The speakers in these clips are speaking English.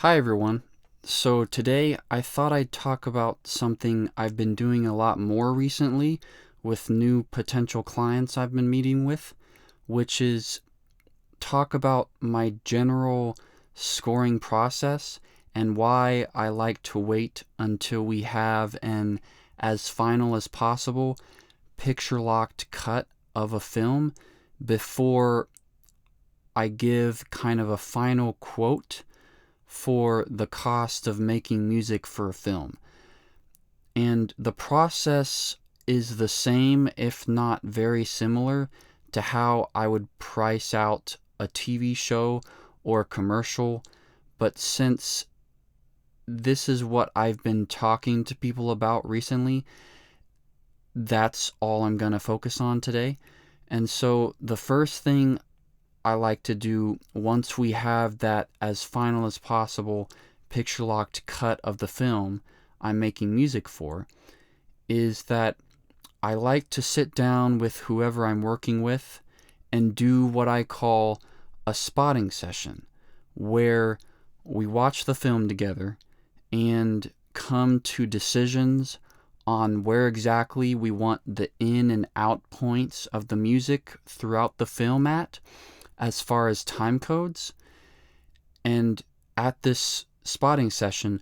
Hi everyone. So today I thought I'd talk about something I've been doing a lot more recently with new potential clients I've been meeting with, which is talk about my general scoring process and why I like to wait until we have an as final as possible picture locked cut of a film before I give kind of a final quote for the cost of making music for a film. And the process is the same, if not very similar, to how I would price out a TV show or a commercial. But since this is what I've been talking to people about recently, that's all I'm going to focus on today. And so the first thing I like to do once we have that as final as possible picture locked cut of the film I'm making music for is that I like to sit down with whoever I'm working with and do what I call a spotting session, where we watch the film together and come to decisions on where exactly we want the in and out points of the music throughout the film at, as far as time codes. And at this spotting session,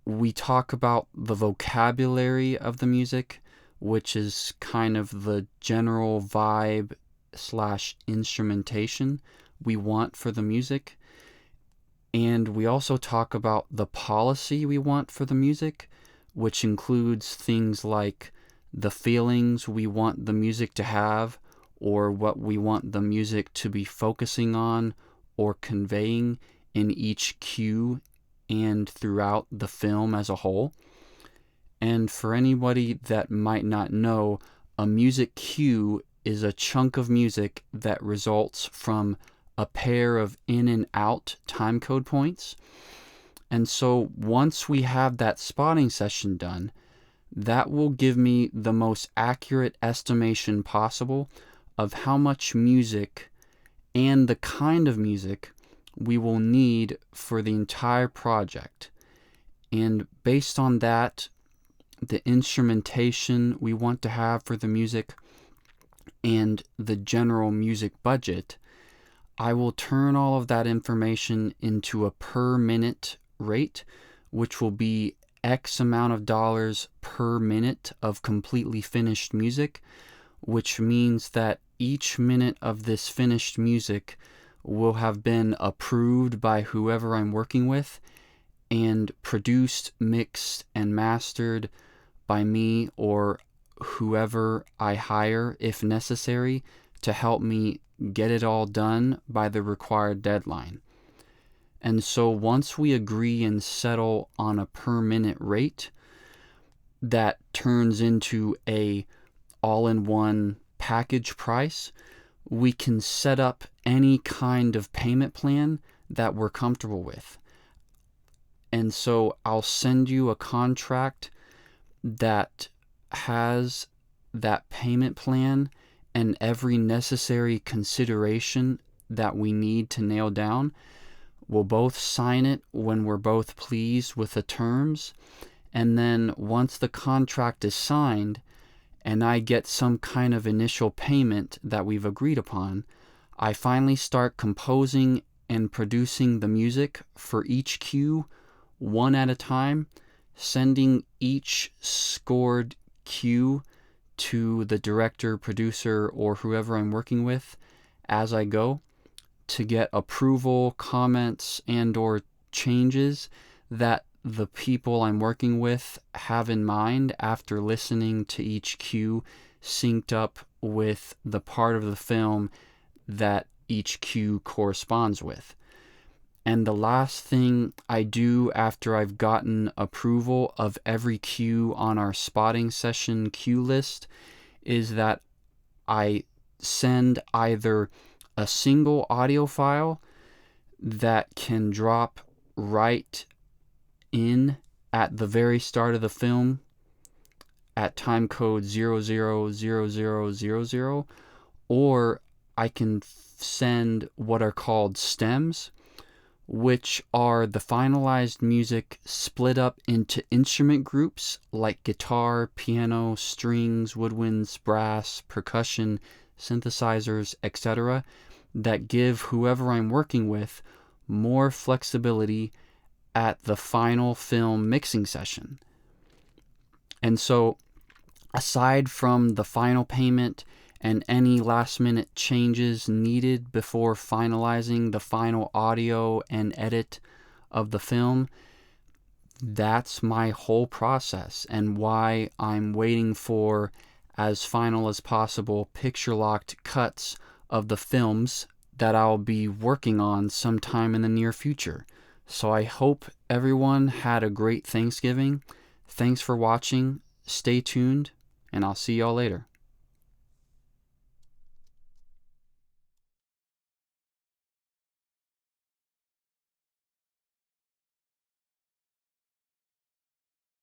we talk about the vocabulary of the music, which is kind of the general vibe slash instrumentation we want for the music. And we also talk about the policy we want for the music, which includes things like the feelings we want the music to have, or what we want the music to be focusing on or conveying in each cue and throughout the film as a whole. And for anybody that might not know, a music cue is a chunk of music that results from a pair of in and out time code points. And so once we have that spotting session done, that will give me the most accurate estimation possible of how much music and the kind of music we will need for the entire project. And based on that, the instrumentation we want to have for the music and the general music budget, I will turn all of that information into a per minute rate, which will be X amount of dollars per minute of completely finished music, which means that each minute of this finished music will have been approved by whoever I'm working with and produced, mixed, and mastered by me or whoever I hire if necessary to help me get it all done by the required deadline. And so once we agree and settle on a per minute rate, that turns into a all-in-one package price. We can set up any kind of payment plan that we're comfortable with. And so I'll send you a contract that has that payment plan and every necessary consideration that we need to nail down. We'll both sign it when we're both pleased with the terms. And then once the contract is signed and I get some kind of initial payment that we've agreed upon, I finally start composing and producing the music for each cue one at a time, sending each scored cue to the director, producer, or whoever I'm working with as I go to get approval, comments, and or changes that the people I'm working with have in mind after listening to each cue synced up with the part of the film that each cue corresponds with. And the last thing I do after I've gotten approval of every cue on our spotting session cue list is that I send either a single audio file that can drop right in at the very start of the film at time code 000000, or I can send what are called stems, which are the finalized music split up into instrument groups like guitar, piano, strings, woodwinds, brass, percussion, synthesizers, etc., that give whoever I'm working with more flexibility at the final film mixing session. And so, aside from the final payment and any last minute changes needed before finalizing the final audio and edit of the film, that's my whole process and why I'm waiting for as final as possible picture locked cuts of the films that I'll be working on sometime in the near future. So I hope everyone had a great Thanksgiving. Thanks for watching. Stay tuned, and I'll see y'all later.